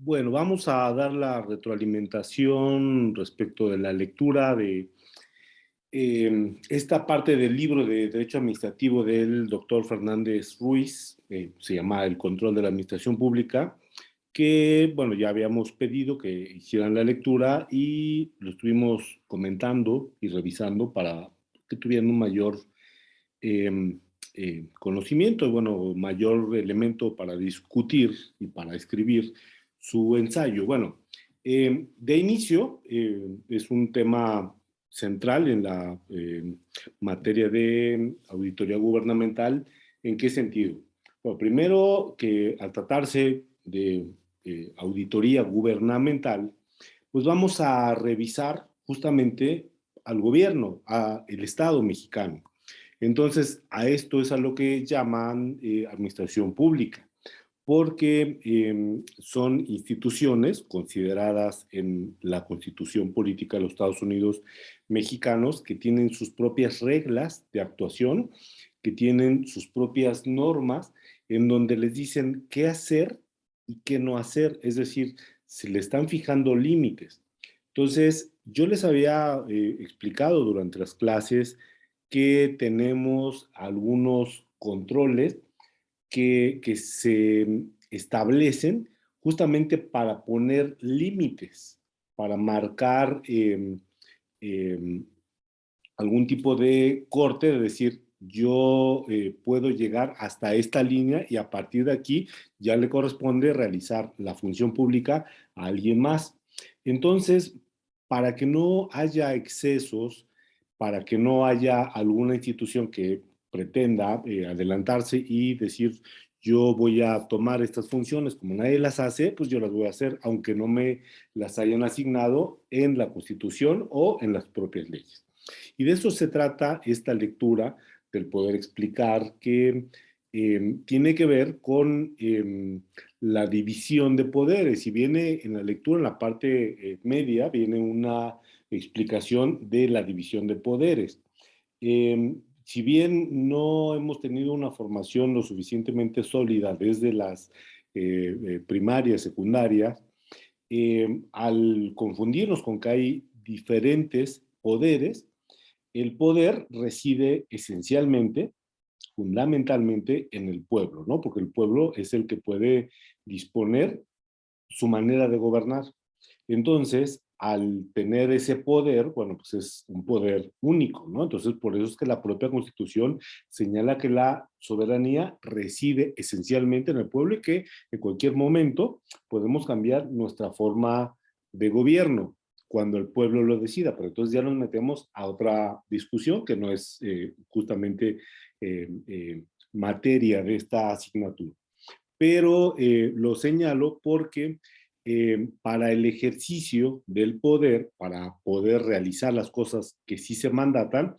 Bueno, vamos a dar la retroalimentación respecto de la lectura de esta parte del libro de Derecho Administrativo del doctor Fernández Ruiz, se llama El control de la administración pública, que, bueno, ya habíamos pedido que hicieran la lectura y lo estuvimos comentando y revisando para que tuvieran un mayor eh, conocimiento y, bueno, mayor elemento para discutir y para escribir su ensayo. Bueno, de inicio es un tema central en la materia de auditoría gubernamental. ¿En qué sentido? Bueno, primero que al tratarse de auditoría gubernamental, pues vamos a revisar justamente al gobierno, al Estado mexicano. Entonces, a esto es a lo que llaman administración pública, porque son instituciones consideradas en la Constitución Política de los Estados Unidos mexicanos que tienen sus propias reglas de actuación, que tienen sus propias normas, en donde les dicen qué hacer y qué no hacer, es decir, se le están fijando límites. Entonces, yo les había explicado durante las clases que tenemos algunos controles que se establecen justamente para poner límites, para marcar algún tipo de corte, de decir, yo puedo llegar hasta esta línea y a partir de aquí ya le corresponde realizar la función pública a alguien más. Entonces, para que no haya excesos, para que no haya alguna institución que pretenda adelantarse y decir, yo voy a tomar estas funciones, como nadie las hace, pues yo las voy a hacer, aunque no me las hayan asignado en la Constitución o en las propias leyes. Y de eso se trata esta lectura, del poder explicar que tiene que ver con la división de poderes. Y viene en la lectura, en la parte media, viene una explicación de la división de poderes. Si bien no hemos tenido una formación lo suficientemente sólida desde las primarias, secundarias, al confundirnos con que hay diferentes poderes, el poder reside esencialmente, fundamentalmente, en el pueblo, ¿no? Porque el pueblo es el que puede disponer su manera de gobernar. Entonces, al tener ese poder, bueno, pues es un poder único, ¿no? Entonces, por eso es que la propia Constitución señala que la soberanía reside esencialmente en el pueblo y que en cualquier momento podemos cambiar nuestra forma de gobierno cuando el pueblo lo decida, pero entonces ya nos metemos a otra discusión que no es justamente materia de esta asignatura. Pero lo señalo porque para el ejercicio del poder, para poder realizar las cosas que sí se mandatan,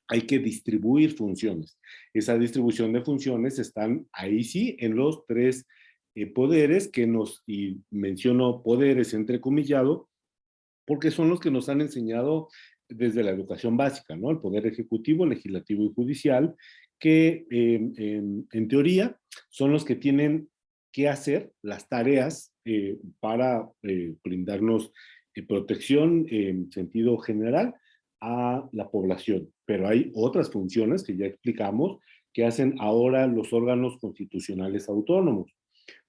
hay que distribuir funciones. Esa distribución de funciones están ahí sí en los tres poderes que nos, y menciono poderes entrecomillado, porque son los que nos han enseñado desde la educación básica, ¿no? El poder ejecutivo, legislativo y judicial, que en teoría son los que tienen que hacer las tareas para brindarnos protección en sentido general a la población. Pero hay otras funciones que ya explicamos que hacen ahora los órganos constitucionales autónomos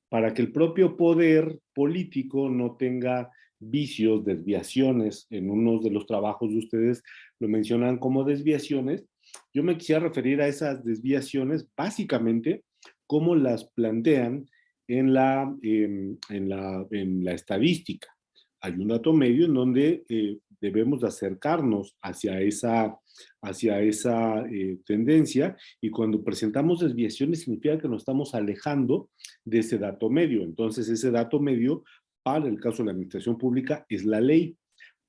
para que el propio poder político no tenga vicios, desviaciones. En uno de los trabajos de ustedes lo mencionan como desviaciones. Yo me quisiera referir a esas desviaciones básicamente como las plantean en la estadística. Hay un dato medio en donde debemos de acercarnos hacia esa tendencia, y cuando presentamos desviaciones significa que nos estamos alejando de ese dato medio. Entonces, ese dato medio, para el caso de la administración pública, es la ley.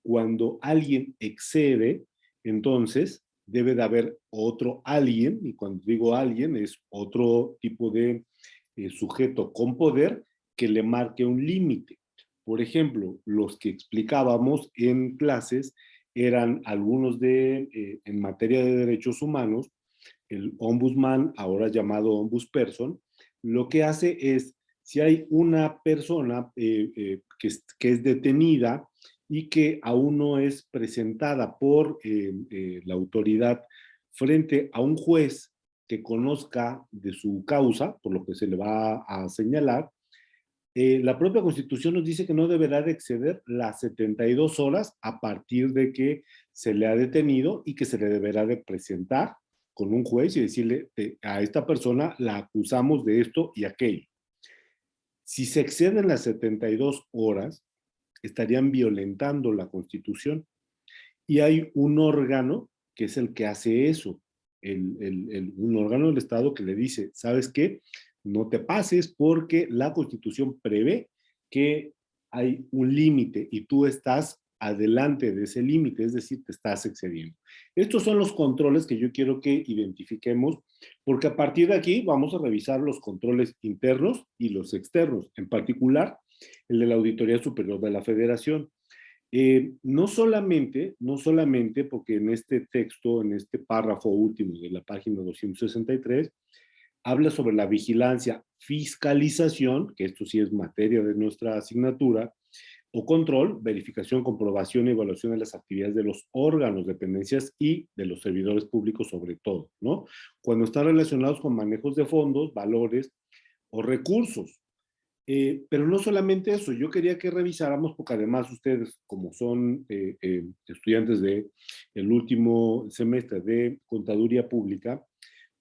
Cuando alguien excede, entonces debe de haber otro alguien, y cuando digo alguien es otro tipo de sujeto con poder que le marque un límite. Por ejemplo, los que explicábamos en clases eran algunos en materia de derechos humanos, el ombudsman, ahora llamado ombudsperson, lo que hace es Si hay una persona que es detenida y que aún no es presentada por la autoridad frente a un juez que conozca de su causa, por lo que se le va a señalar, la propia Constitución nos dice que no deberá de exceder las 72 horas a partir de que se le ha detenido y que se le deberá de presentar con un juez y decirle a esta persona la acusamos de esto y aquello. Si se exceden las 72 horas, estarían violentando la Constitución. Y hay un órgano que es el que hace eso, un órgano del Estado que le dice, ¿sabes qué? No te pases porque la Constitución prevé que hay un límite y tú estás adelante de ese límite, es decir, te estás excediendo. Estos son los controles que yo quiero que identifiquemos, porque a partir de aquí vamos a revisar los controles internos y los externos, en particular el de la Auditoría Superior de la Federación. No solamente porque en este texto, en este párrafo último de la página 263, habla sobre la vigilancia, fiscalización, que esto sí es materia de nuestra asignatura, o control, verificación, comprobación y evaluación de las actividades de los órganos, dependencias y de los servidores públicos sobre todo, ¿no? Cuando están relacionados con manejos de fondos, valores o recursos. Pero no solamente eso, yo quería que revisáramos, porque además ustedes, como son estudiantes del último semestre de Contaduría Pública,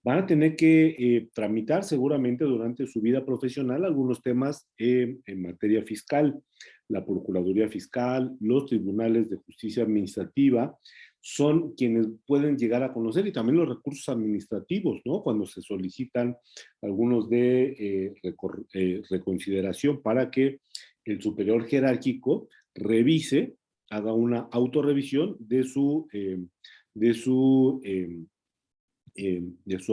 van a tener que tramitar seguramente durante su vida profesional algunos temas en materia fiscal. La Procuraduría Fiscal, los tribunales de justicia administrativa, son quienes pueden llegar a conocer, y también los recursos administrativos, ¿no? Cuando se solicitan algunos de reconsideración para que el superior jerárquico revise, haga una autorrevisión de su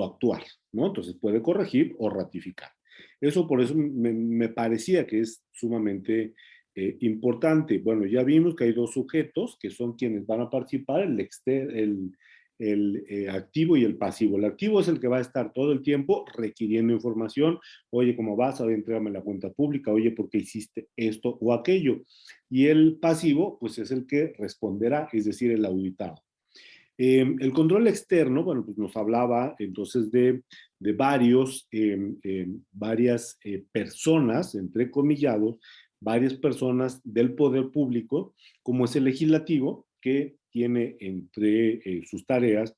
actuar, ¿no? Entonces puede corregir o ratificar. Eso por eso me parecía que es sumamente importante. Bueno, ya vimos que hay dos sujetos que son quienes van a participar, el activo y el pasivo. El activo es el que va a estar todo el tiempo requiriendo información. Oye, ¿cómo vas? Ahora entrégame la cuenta pública. Oye, ¿por qué hiciste esto o aquello? Y el pasivo, pues es el que responderá, es decir, el auditado. El control externo, bueno, pues nos hablaba entonces de varias personas, entre comillados, varias personas del poder público, como es el legislativo, que tiene entre sus tareas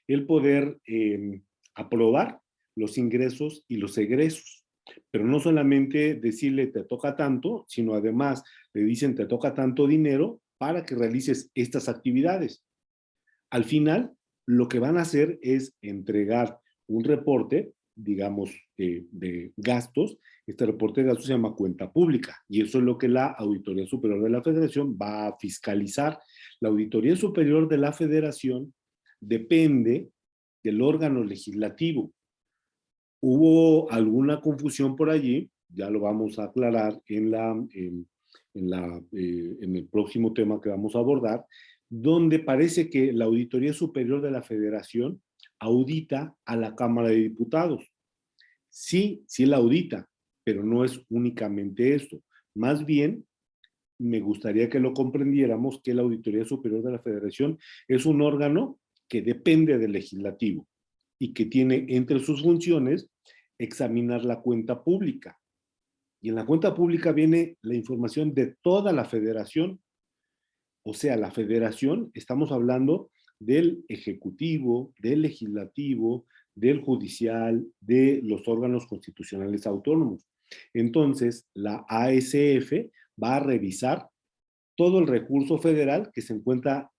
el poder aprobar los ingresos y los egresos. Pero no solamente decirle te toca tanto, sino además le dicen te toca tanto dinero para que realices estas actividades. Al final, lo que van a hacer es entregar un reporte, digamos, de gastos. Este reporte de gastos se llama cuenta pública y eso es lo que la Auditoría Superior de la Federación va a fiscalizar. La Auditoría Superior de la Federación depende del órgano legislativo. Hubo alguna confusión por allí, ya lo vamos a aclarar en el próximo tema que vamos a abordar, donde parece que la Auditoría Superior de la Federación audita a la Cámara de Diputados. Sí, sí la audita, pero no es únicamente esto. Más bien, me gustaría que lo comprendiéramos que la Auditoría Superior de la Federación es un órgano que depende del legislativo y que tiene entre sus funciones examinar la cuenta pública. Y en la cuenta pública viene la información de toda la federación. O sea, la federación, estamos hablando del ejecutivo, del legislativo, del judicial, de los órganos constitucionales autónomos. Entonces, la ASF va a revisar todo el recurso federal que se encuentra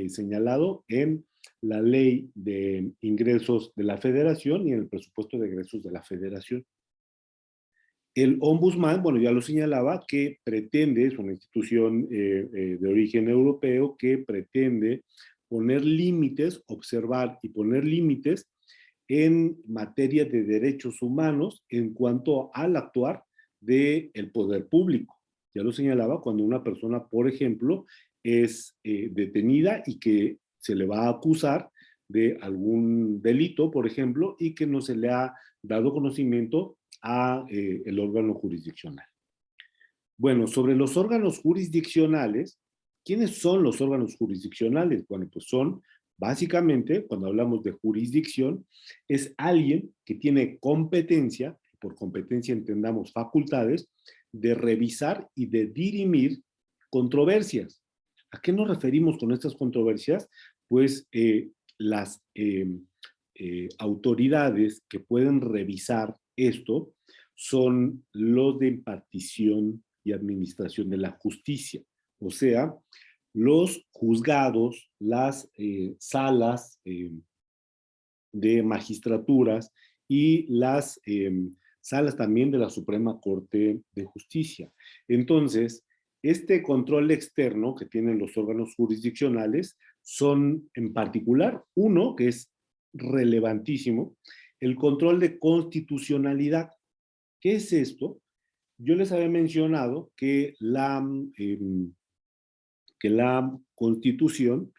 señalado en la ley de ingresos de la federación y en el presupuesto de egresos de la federación. El ombudsman, bueno, ya lo señalaba, que pretende, es una institución de origen europeo que pretende poner límites, observar y poner límites en materia de derechos humanos en cuanto al actuar del poder público. Ya lo señalaba, cuando una persona, por ejemplo, es detenida y que se le va a acusar de algún delito, por ejemplo, y que no se le ha dado conocimiento a el órgano jurisdiccional. Bueno, sobre los órganos jurisdiccionales, ¿quiénes son los órganos jurisdiccionales? Bueno, pues son básicamente, cuando hablamos de jurisdicción, es alguien que tiene competencia, por competencia entendamos facultades, de revisar y de dirimir controversias. ¿A qué nos referimos con estas controversias? Pues las autoridades que pueden revisar esto son los de impartición y administración de la justicia, o sea, los juzgados, las salas de magistraturas y las salas también de la Suprema Corte de Justicia. Entonces, este control externo que tienen los órganos jurisdiccionales son en particular uno que es relevantísimo, el control de constitucionalidad. ¿Qué es esto? Yo les había mencionado que la Constitución,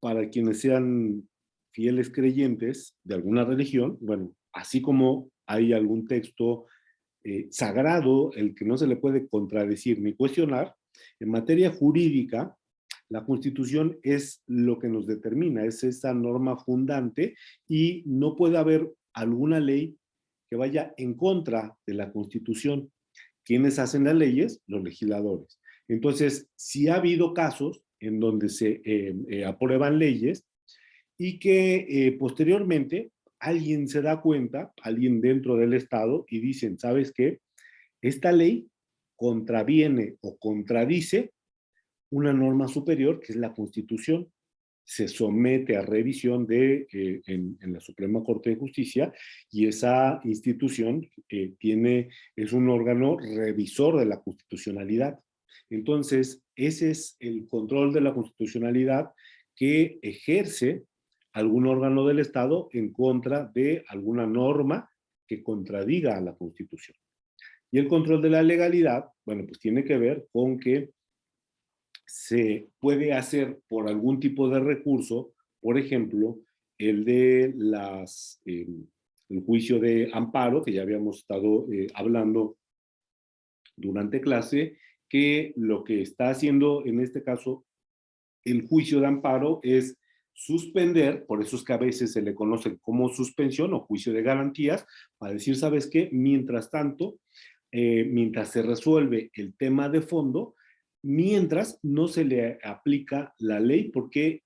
para quienes sean fieles creyentes de alguna religión, bueno, así como hay algún texto sagrado, el que no se le puede contradecir ni cuestionar, en materia jurídica, la Constitución es lo que nos determina, es esa norma fundante y no puede haber alguna ley que vaya en contra de la Constitución. ¿Quiénes hacen las leyes? Los legisladores. Entonces, sí ha habido casos en donde se aprueban leyes y que posteriormente alguien se da cuenta, alguien dentro del Estado, y dicen, ¿sabes qué? Esta ley contraviene o contradice una norma superior que es la Constitución. Se somete a revisión en la Suprema Corte de Justicia y esa institución es un órgano revisor de la constitucionalidad. Entonces, ese es el control de la constitucionalidad que ejerce algún órgano del Estado en contra de alguna norma que contradiga a la Constitución. Y el control de la legalidad, bueno, pues tiene que ver con que se puede hacer por algún tipo de recurso, por ejemplo, el de el juicio de amparo, que ya habíamos estado hablando durante clase, que lo que está haciendo en este caso el juicio de amparo es suspender, por eso es que a veces se le conoce como suspensión o juicio de garantías, para decir, ¿sabes qué? Mientras tanto, mientras se resuelve el tema de fondo, mientras no se le aplica la ley porque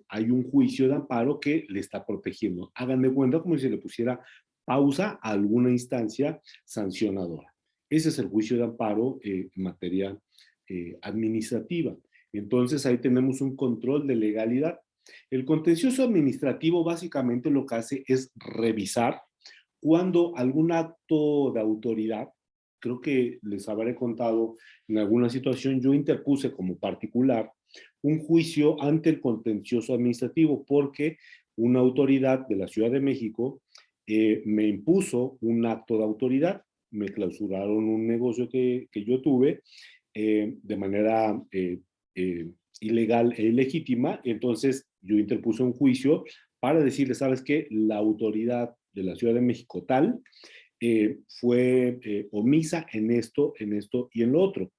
hay un juicio de amparo que le está protegiendo. Hagan de cuenta como si se le pusiera pausa a alguna instancia sancionadora. Ese es el juicio de amparo en materia administrativa. Entonces ahí tenemos un control de legalidad. El contencioso administrativo básicamente lo que hace es revisar cuando algún acto de autoridad, creo que les habré contado en alguna situación, yo interpuse como particular un juicio ante el contencioso administrativo porque una autoridad de la Ciudad de México me impuso un acto de autoridad, me clausuraron un negocio que yo tuve de manera ilegal e ilegítima, entonces yo interpuse un juicio para decirle, ¿sabes qué? La autoridad de la Ciudad de México tal fue omisa en esto y en lo otro.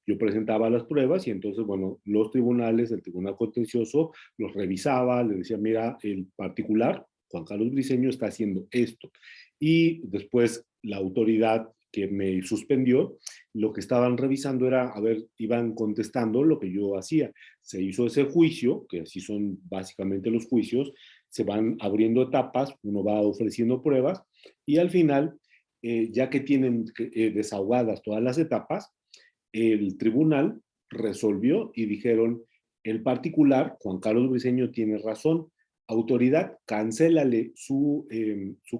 Yo presentaba las pruebas y entonces, bueno, los tribunales, el Tribunal Contencioso, los revisaba, le decía, mira, el particular, Juan Carlos Briceño, está haciendo esto. Y después la autoridad que me suspendió, lo que estaban revisando era, a ver, iban contestando lo que yo hacía. Se hizo ese juicio, que así son básicamente los juicios, se van abriendo etapas, uno va ofreciendo pruebas y al final, ya que tienen desahogadas todas las etapas, el tribunal resolvió y dijeron, el particular, Juan Carlos Briceño, tiene razón, autoridad, cancélale su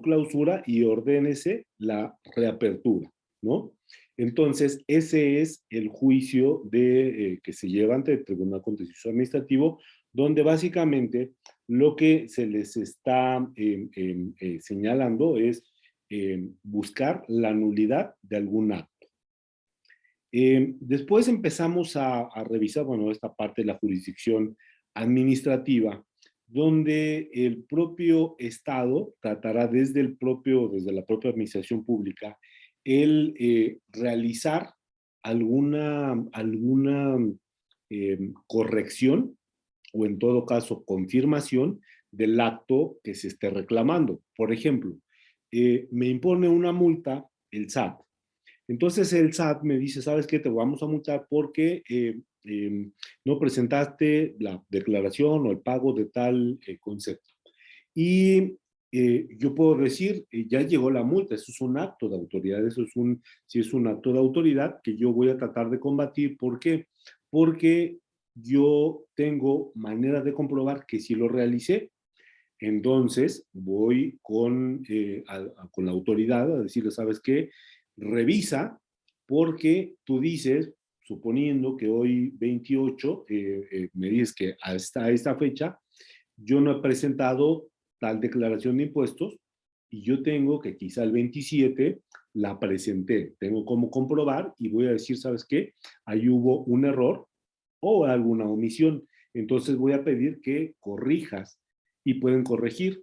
clausura y ordénese la reapertura, ¿no? Entonces, ese es el juicio que se lleva ante el Tribunal Contencioso Administrativo, donde básicamente lo que se les está señalando es buscar la nulidad de algún acto. Después empezamos a revisar, bueno, esta parte de la jurisdicción administrativa, donde el propio Estado tratará desde la propia administración pública, el realizar alguna corrección o en todo caso confirmación del acto que se esté reclamando. Por ejemplo, me impone una multa el SAT. Entonces el SAT me dice, ¿sabes qué? Te vamos a multar porque no presentaste la declaración o el pago de tal concepto. Y yo puedo decir, ya llegó la multa, eso es un acto de autoridad, sí es un acto de autoridad que yo voy a tratar de combatir. ¿Por qué? Porque yo tengo manera de comprobar que sí lo realicé. Entonces voy con la autoridad a decirle, ¿sabes qué? Revisa, porque tú dices, suponiendo que hoy 28, me dices que hasta esta fecha yo no he presentado tal declaración de impuestos y yo tengo que quizá el 27 la presenté. Tengo cómo comprobar y voy a decir, ¿sabes qué? Ahí hubo un error o alguna omisión. Entonces voy a pedir que corrijas y pueden corregir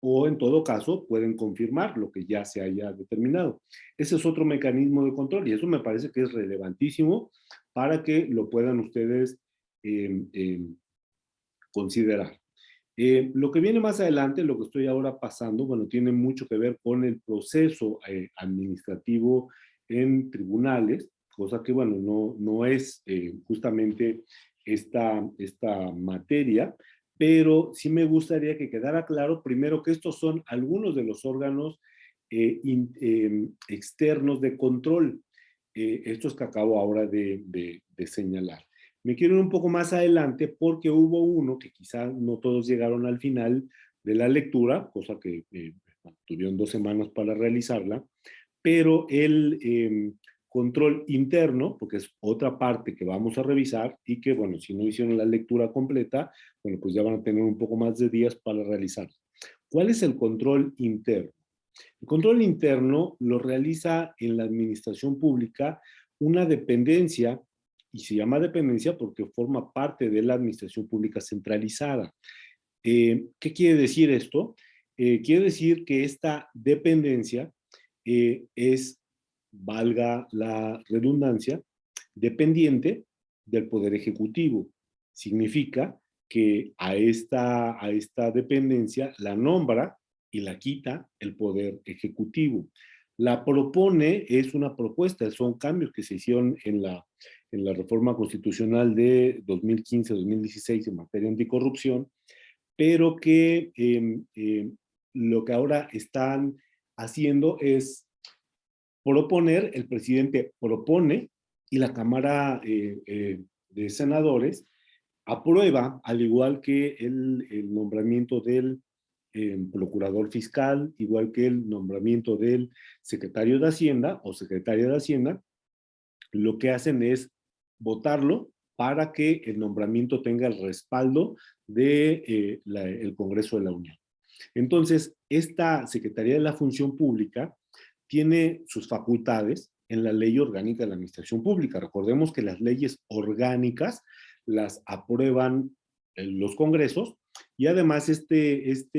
o en todo caso pueden confirmar lo que ya se haya determinado. Ese es otro mecanismo de control y eso me parece que es relevantísimo para que lo puedan ustedes eh, eh, considerar. Lo que viene más adelante, lo que estoy ahora pasando, bueno, tiene mucho que ver con el proceso administrativo en tribunales, cosa que, bueno, no es justamente esta materia, pero sí me gustaría que quedara claro, primero, que estos son algunos de los órganos externos de control, estos que acabo ahora de señalar. Me quiero ir un poco más adelante porque hubo uno que quizá no todos llegaron al final de la lectura, cosa que tuvieron 2 semanas para realizarla, pero el control interno, porque es otra parte que vamos a revisar y que, bueno, si no hicieron la lectura completa, bueno, pues ya van a tener un poco más de días para realizarla. ¿Cuál es el control interno? El control interno lo realiza en la administración pública una dependencia, y se llama dependencia porque forma parte de la administración pública centralizada. ¿Qué quiere decir esto? Quiere decir que esta dependencia es, valga la redundancia, dependiente del Poder Ejecutivo. Significa que a esta dependencia la nombra y la quita el Poder Ejecutivo. La propone, es una propuesta, son cambios que se hicieron en la reforma constitucional de 2015-2016 en materia anticorrupción, pero que lo que ahora están haciendo es proponer, el presidente propone y la Cámara de Senadores aprueba, al igual que el nombramiento del procurador fiscal, igual que el nombramiento del secretario de Hacienda o secretaria de Hacienda, lo que hacen es votarlo para que el nombramiento tenga el respaldo del Congreso de la Unión. Entonces, esta Secretaría de la Función Pública tiene sus facultades en la Ley Orgánica de la Administración Pública. Recordemos que las leyes orgánicas las aprueban los congresos y además estas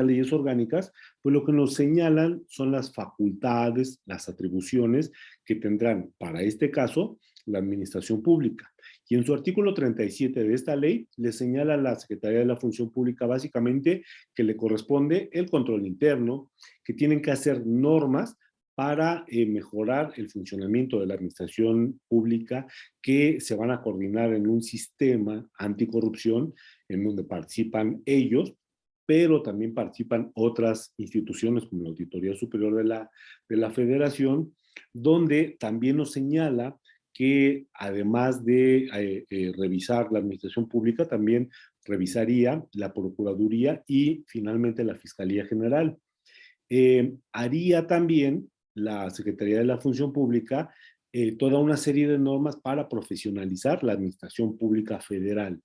leyes orgánicas, pues lo que nos señalan son las facultades, las atribuciones que tendrán para este caso la administración pública. Y en su artículo 37 de esta ley le señala a la Secretaría de la Función Pública básicamente que le corresponde el control interno, que tienen que hacer normas para mejorar el funcionamiento de la administración pública, que se van a coordinar en un sistema anticorrupción en donde participan ellos, pero también participan otras instituciones como la Auditoría Superior de la Federación, donde también nos señala que además de revisar la administración pública, también revisaría la Procuraduría y finalmente la Fiscalía General. Haría también la Secretaría de la Función Pública toda una serie de normas para profesionalizar la administración pública federal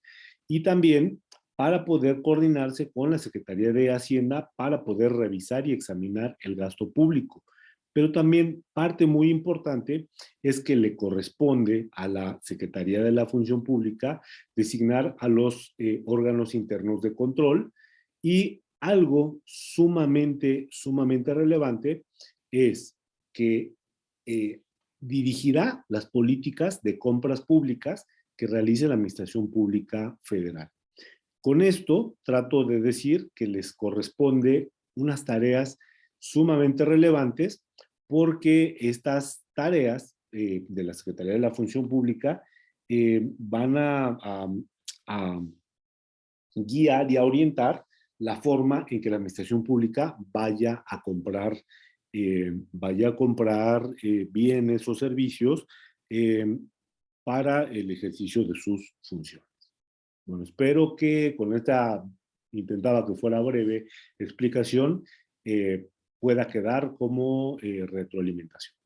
y también para poder coordinarse con la Secretaría de Hacienda para poder revisar y examinar el gasto público. Pero también parte muy importante es que le corresponde a la Secretaría de la Función Pública designar a los órganos internos de control, y algo sumamente relevante es que eh, dirigirá las políticas de compras públicas que realice la Administración Pública Federal. Con esto trato de decir que les corresponde unas tareas sumamente relevantes, porque estas tareas de la Secretaría de la Función Pública van a guiar y a orientar la forma en que la administración pública vaya a comprar bienes o servicios eh, para el ejercicio de sus funciones. Bueno, espero que con esta, intentaba que fuera breve, explicación, pueda quedar como retroalimentación.